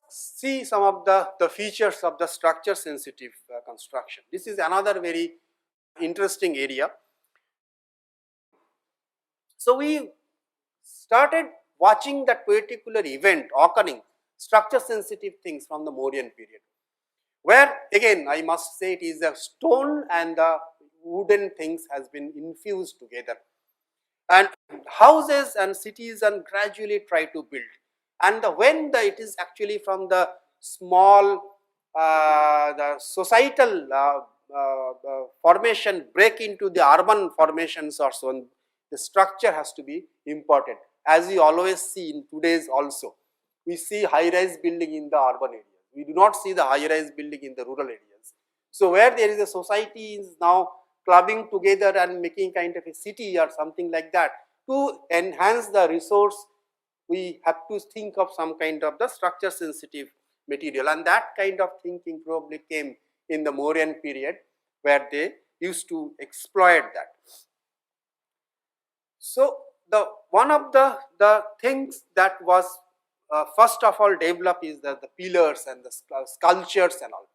see some of the features of the structure sensitive construction. This is another very interesting area. So we started watching that particular event occurring, structure sensitive things from the Mauryan period, where again I must say it is the stone and the wooden things has been infused together, and houses and cities and gradually try to build, and when it is actually from the small the societal formation break into the urban formations or so on, the structure has to be important. As we always see in today's also, we see high-rise building in the urban areas. We do not see the high-rise building in the rural areas. So where there is a society is now clubbing together and making kind of a city or something like that, to enhance the resource, we have to think of some kind of the structure sensitive material, and that kind of thinking probably came in the Mauryan period, where they used to exploit that. So the one of the things that was first of all developed is the pillars and the sculptures and all,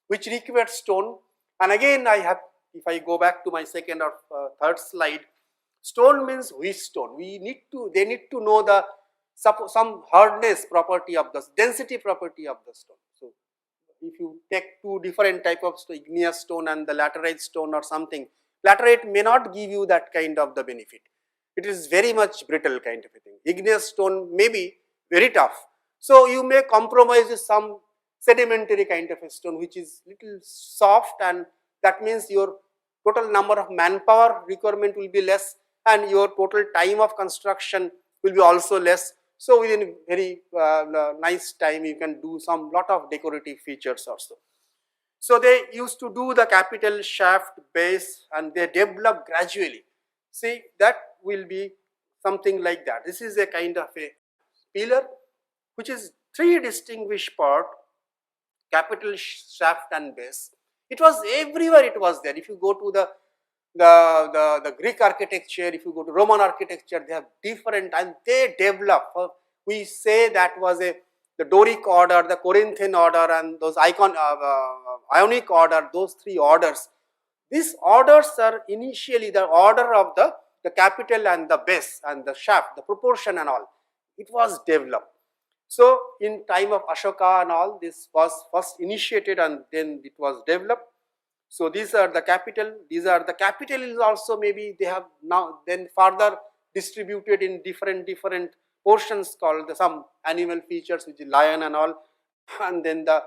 which required stone. And again I have, if I go back to my second or third slide, stone means which stone. They need to know the some hardness property of the density property of the stone. So if you take two different type of igneous stone and the laterite stone or something, laterite may not give you that kind of the benefit. It is very much brittle kind of a thing. Igneous stone may be very tough. So you may compromise with some sedimentary kind of a stone which is little soft, and that means your total number of manpower requirement will be less and your total time of construction will be also less. So within very nice time you can do some lot of decorative features also. So they used to do the capital, shaft, base, and they develop gradually. See, that will be something like that. This is a kind of a pillar which is three distinguished part: capital, shaft and base. It was everywhere, it was there. If you go to the Greek architecture, if you go to Roman architecture, they have different, and they develop. We say that was the Doric order, the Corinthian order, and those Ionic order, those three orders. These orders are initially the order of the capital and the base and the shaft, the proportion and all. It was developed. So in time of Ashoka and all, this was first initiated and then it was developed. So these are the capital. These are the capital is also maybe they have now then further distributed in different portions called some animal features, which is lion and all, and then the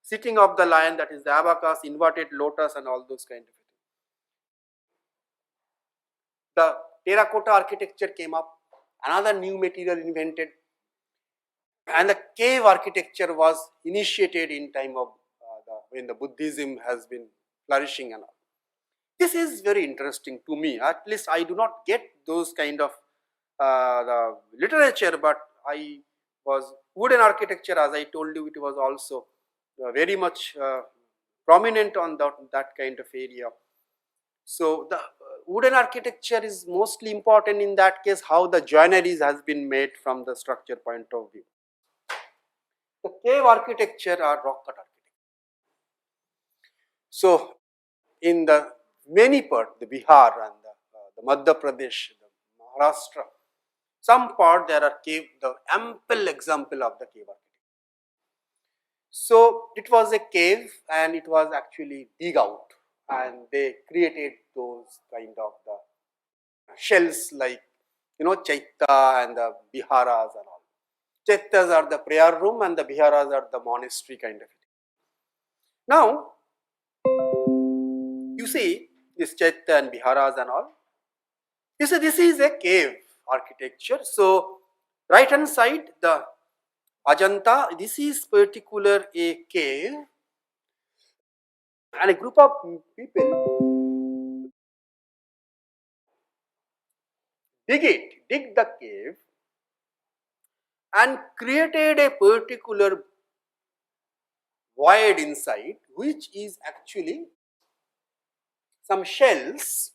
sitting of the lion, that is the abacus, inverted lotus and all those kind of things. The terracotta architecture came up, another new material invented, and the cave architecture was initiated in time of when the Buddhism has been flourishing and all. This is very interesting to me. At least I do not get those kind of the literature, but I was wooden architecture, as I told you, it was also very much prominent on that kind of area. So the wooden architecture is mostly important in that case, how the joineries has been made from the structure point of view. The cave architecture or rock cut architecture. So in the many parts, the Bihar and the Madhya Pradesh, the Maharashtra, some part there are cave, the ample example of the cave architecture. So it was a cave and it was actually dig out, and they created those kind of the shells like, Chaita and the Biharas and all. Chaitas are the prayer room and the Biharas are the monastery kind of thing. Now, you see this Chaita and Biharas and all. You see, this is a cave architecture. So, right hand side, the Ajanta, this is particular a cave, and a group of people dig the cave and created a particular void inside, which is actually some shells.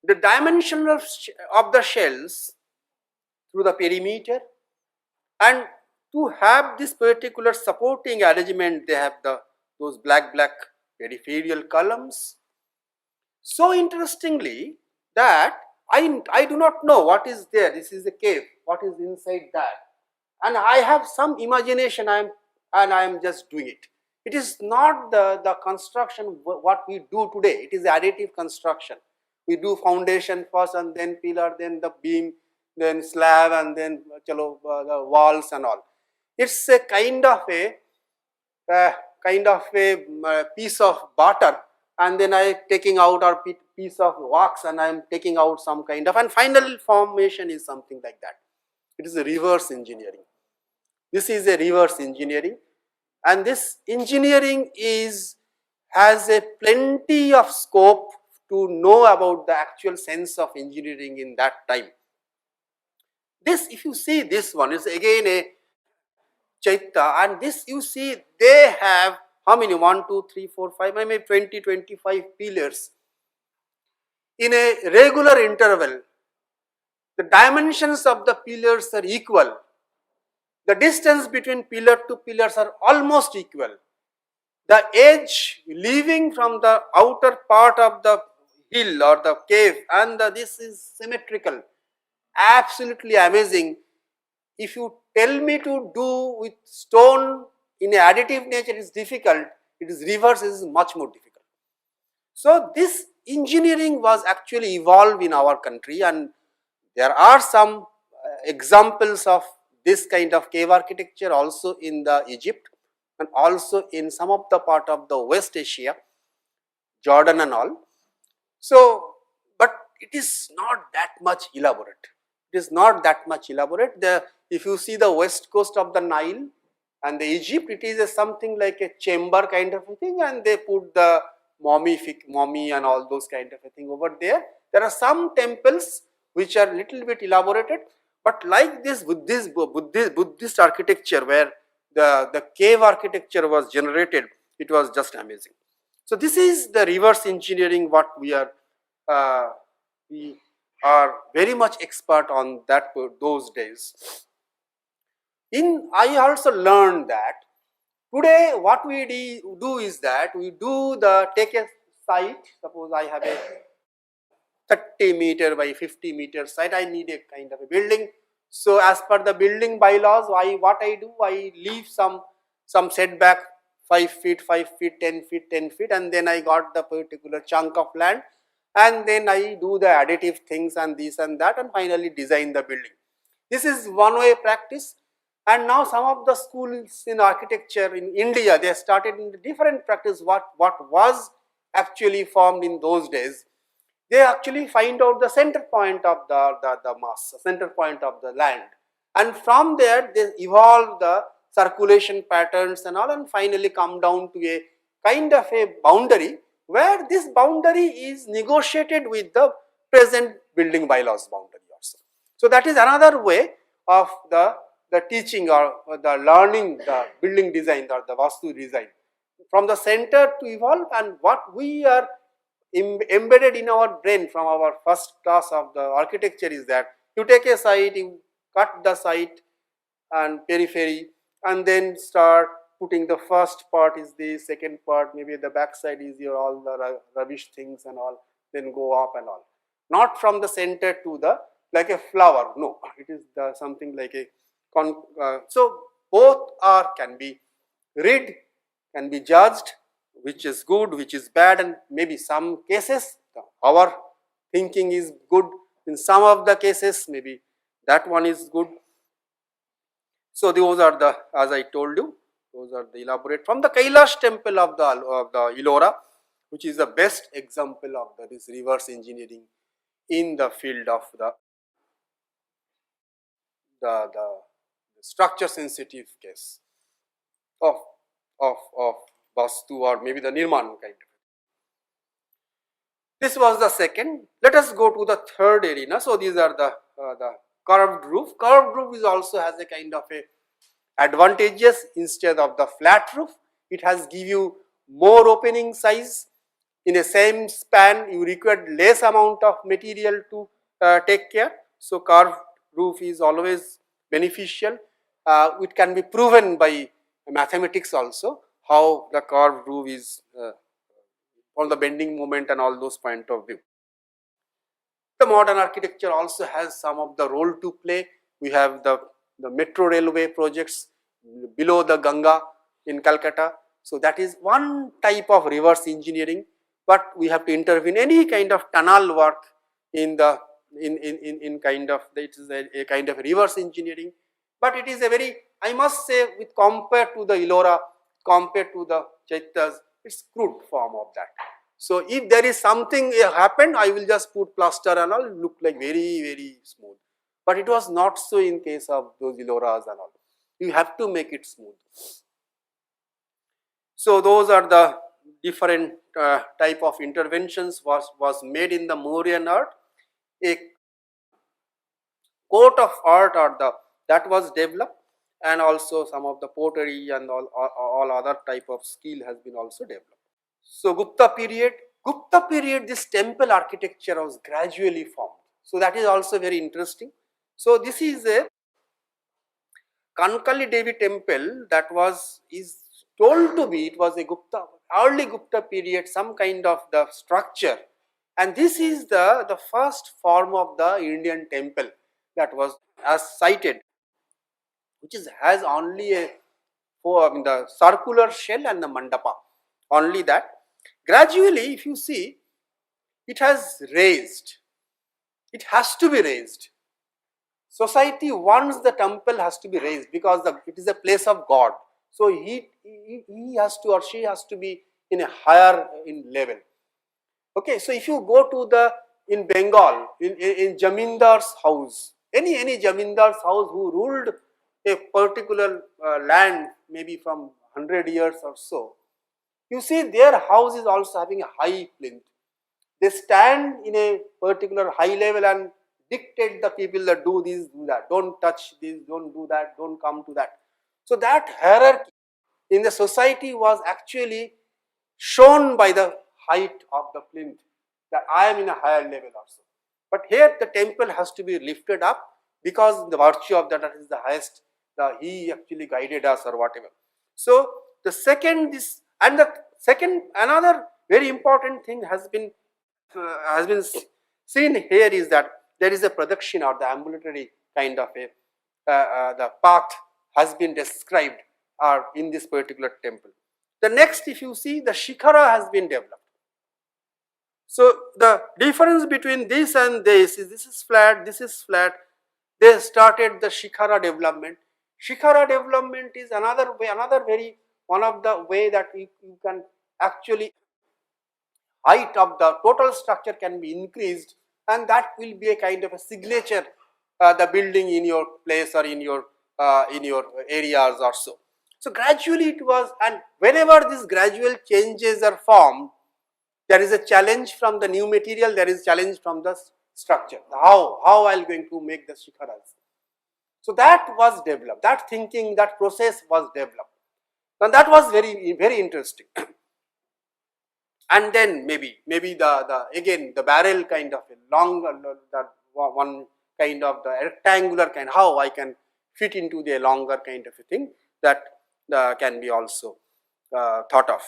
The dimension of the shells through the perimeter And to have this particular supporting arrangement, they have those black peripheral columns. So interestingly, that I do not know what is there. This is a cave. What is inside that? And I have some imagination. I am just doing it. It is not the construction what we do today. It is additive construction. We do foundation first, and then pillar, then the beam, then slab, and then the walls and all. It's a uh, kind of a piece of butter, and then I taking out our piece of wax, and I am taking out some kind of, and final formation is something like that. It is a reverse engineering. This is a reverse engineering, and this engineering has a plenty of scope to know about the actual sense of engineering in that time. This, if you see this one, is again a Chaita, and this you see they have how many? 1, 2, 3, 4, 5, maybe 20, 25 pillars in a regular interval. The dimensions of the pillars are equal. The distance between pillar to pillars are almost equal. The edge leaving from the outer part of the hill or the cave, and this is symmetrical. Absolutely amazing. If you tell me to do with stone in a additive nature, it is difficult. It is reverse, is much more difficult. So this engineering was actually evolved in our country, and there are some examples of this kind of cave architecture also in the Egypt, and also in some of the part of the West Asia, Jordan and all. So, but it is not that much elaborate. It is not that much elaborate. If you see the west coast of the Nile and the Egypt, it is something like a chamber kind of a thing, and they put the mummy and all those kind of a thing over there. There are some temples which are little bit elaborated, but like this Buddhist architecture, where the cave architecture was generated, it was just amazing. So this is the reverse engineering what we are very much expert on that those days. I also learned that today what we do is that we take a site. Suppose I have a 30-meter by 50-meter site. I need a kind of a building. So as per the building bylaws, what I do, I leave some setback, 5 feet, 5 feet, 10 feet, 10 feet, and then I got the particular chunk of land, and then I do the additive things and this and that, and finally design the building. This is one way practice. And now some of the schools in architecture in India, they started in different practice what was actually formed in those days. They actually find out the center point of the mass, center point of the land, and from there they evolve the circulation patterns and all, and finally come down to a kind of a boundary, where this boundary is negotiated with the present building bylaws boundary also. So that is another way of the teaching or the learning the building design or the Vastu design, from the center to evolve. And what we are embedded in our brain from our first class of the architecture is that you take a site, you cut the site and periphery, and then start putting the first part is the second part, maybe the back side is your all the rubbish things and all, then go up and all. Not from the center to the like a flower, no, it is something like a so both can be read, can be judged, which is good, which is bad, and maybe some cases our thinking is good, in some of the cases maybe that one is good. So those are the, as I told you, those are the elaborate from the Kailash temple of the Ellora, which is the best example of this reverse engineering in the field of the structure sensitive case of Vastu, or maybe the Nirman kind of. This was the second. Let us go to the third arena. So these are the curved roof. Curved roof is also has a kind of a advantageous instead of the flat roof. It has give you more opening size. In a same span, you require less amount of material to take care. So curved roof is always beneficial. it can be proven by mathematics also, how the curved roof is on the bending moment and all those point of view. The modern architecture also has some of the role to play. We have the metro railway projects below the Ganga in Calcutta. So that is one type of reverse engineering, but we have to intervene any kind of tunnel work in the in kind of, it is a kind of reverse engineering, but it is a very, I must say, with compared to the Ellora, compared to the Chaitas, it's crude form of that. So if there is something happened, I will just put plaster and all, look like very smooth. But it was not so in case of those Elloras and all. You have to make it smooth. So those are the different type of interventions was made in the Mauryan art. A coat of art or that was developed, and also some of the pottery and all other type of skill has been also developed. So Gupta period, this temple architecture was gradually formed. So that is also very interesting. So this is a Kankali Devi temple that is told to be, it was a early Gupta period, some kind of the structure, and this is the first form of the Indian temple that was as cited, which has only a the circular shell and the mandapa, only that. Gradually, if you see, it has raised. It has to be raised. Society wants the temple has to be raised because it is a place of God. So he has to, or she has to be in a higher level. Okay, so if you go to in Bengal, in Jamindar's house, any Jamindar's house who ruled a particular land, maybe from 100 years or so, you see their house is also having a high plinth. They stand in a particular high level and dictate the people that do this, do that, don't touch this, don't do that, don't come to that. So that hierarchy in the society was actually shown by the height of the plinth, that I am in a higher level also. But here the temple has to be lifted up because the virtue of that is the highest, he actually guided us or whatever. So the second, another very important thing has been seen here is that there is a production or the ambulatory kind of a the path has been described in this particular temple. The next, if you see, the shikhara has been developed. So the difference between this and this is flat, this is flat. They started the shikhara development. Shikhara development is another way, one of the way that you can actually, height of the total structure can be increased, and that will be a kind of a signature, the building in your place or in your areas or so. So gradually it was, and whenever these gradual changes are formed, there is a challenge from the new material, there is challenge from the structure. How I am going to make the shikharas. So that was developed, that thinking, that process was developed, and that was very interesting. And then maybe the again the barrel kind of a long, that one kind of the rectangular kind, how I can fit into the longer kind of a thing, that can be also thought of.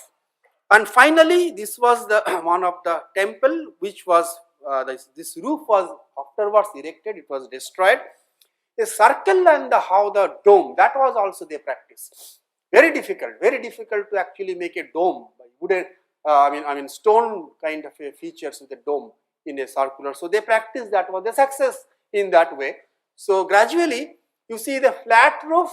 And finally, this was the one of the temple which was this roof was afterwards erected, it was destroyed. The circle and how the dome, that was also their practice. Very difficult to actually make a dome by wooden, I mean stone kind of a features with a dome in a circular. So they practiced, that was the success in that way. So gradually you see the flat roof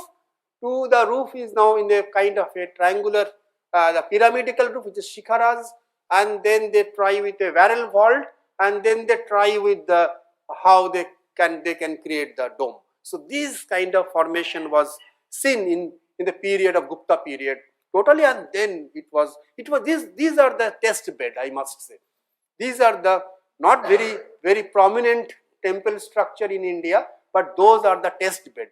to the roof is now in a kind of a triangular, the pyramidical roof, which is shikharas, and then they try with a barrel vault, and then they try with the how they can create the dome. So this kind of formation was seen in the period of Gupta period totally, and then it was these are the test bed, I must say. These are the not very prominent temple structure in India, but those are the test bed.